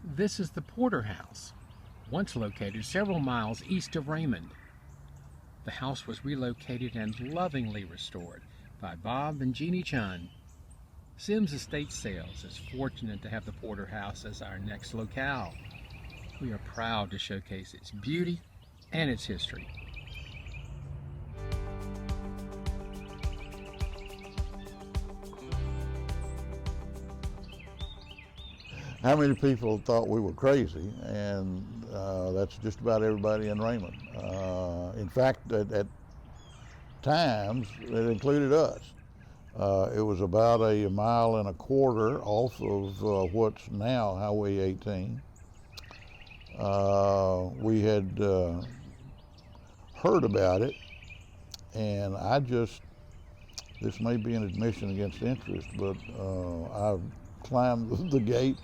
This is the Porter House, once located several miles east of Raymond. The house was relocated and lovingly restored by Bob and Jeannie Chun. Sims Estate Sales is fortunate to have the Porter House as our next locale. We are proud to showcase its beauty and its history. How many people thought we were crazy? And that's just about everybody in Raymond. In fact, at times, it included us. It was about a mile and a quarter off of what's now Highway 18. We had heard about it, and this may be an admission against interest, but I climbed the gate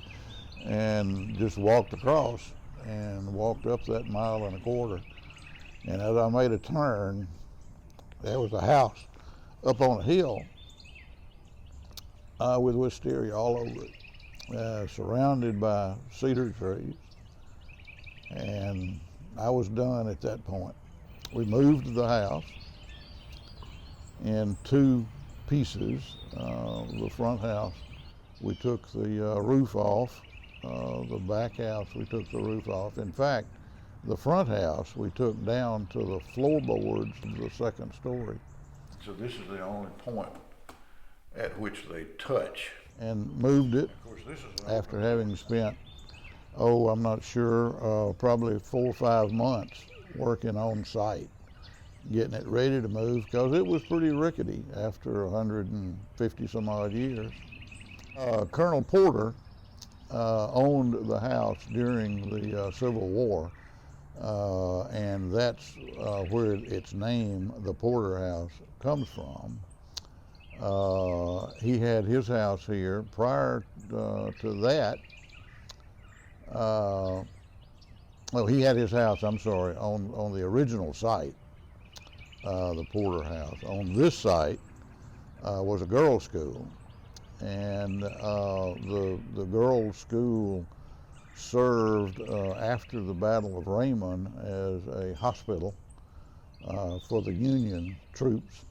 and just walked across and walked up that mile and a quarter. And as I made a turn, there was a house up on a hill with wisteria all over it, surrounded by cedar trees. And I was done at that point. We moved the house in two pieces. The front house, we took the roof off. The back house, we took the roof off. In fact, the front house, we took down to the floorboards of the second story. So this is the only point at which they touch. And moved it. Of course, this is after having spent, I'm not sure, probably 4 or 5 months working on site, getting it ready to move, because it was pretty rickety after 150 some odd years. Colonel Porter owned the house during the Civil War, and that's where its name, the Porter House, comes from. He had his house here. Prior to that, he had his house, on the original site, the Porter House. On this site was a girls' school. And the girls' school served after the Battle of Raymond as a hospital for the Union troops.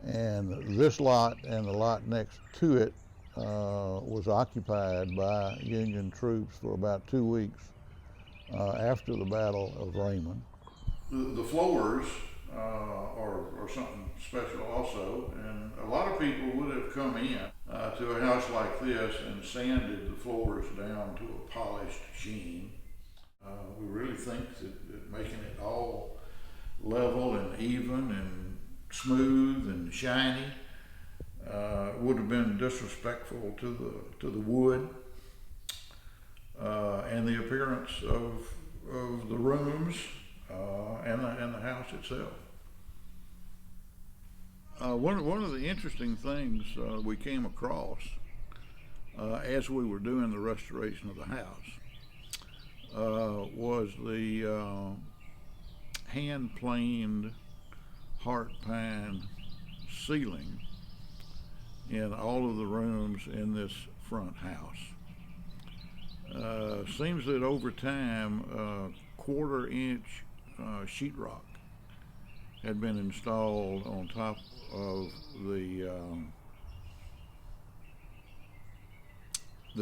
And this lot and the lot next to it was occupied by Union troops for about 2 weeks after the Battle of Raymond. The floors are something special also, and a lot of people would have come in to a house like this and sanded the floors down to a polished sheen. We really think that making it all level and even and smooth and shiny would have been disrespectful to the wood and the appearance of the rooms and the house itself. One of the interesting things we came across as we were doing the restoration of the house was the hand-planed heart pine ceiling in all of the rooms in this front house. Seems that over time, 1/4-inch sheetrock had been installed on top of the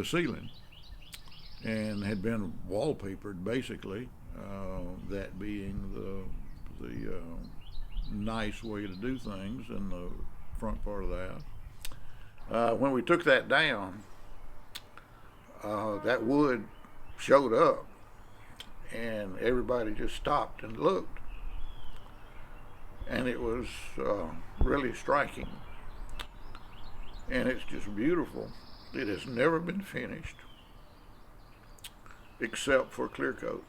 ceiling and had been wallpapered, basically, that being the nice way to do things in the front part of the house. When we took that down, that wood showed up, and everybody just stopped and looked, and it was really striking, and it's just beautiful. It has never been finished except for clear coat,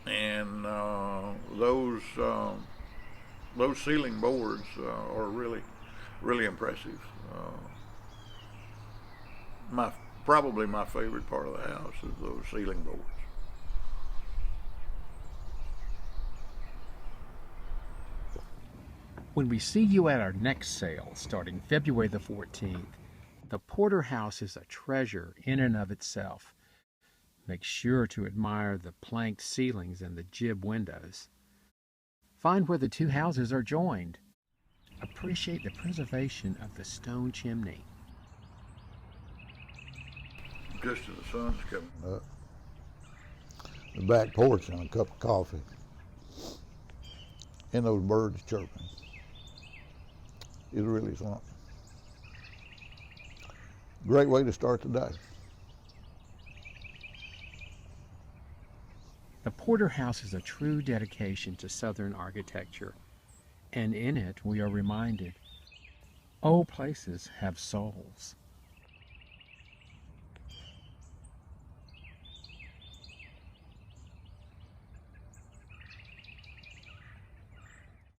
and those ceiling boards are really impressive. Probably my favorite part of the house is those ceiling boards. When we see you at our next sale starting February the 14th, The Porter House is a treasure in and of itself. Make sure to admire the planked ceilings and the gib windows. Find where the two houses are joined. Appreciate the preservation of the stone chimney. Just as the sun's coming up, the back porch and a cup of coffee, and those birds chirping. It's really something. Great way to start the day. The Porter House is a true dedication to Southern architecture, and in it we are reminded, old places have souls.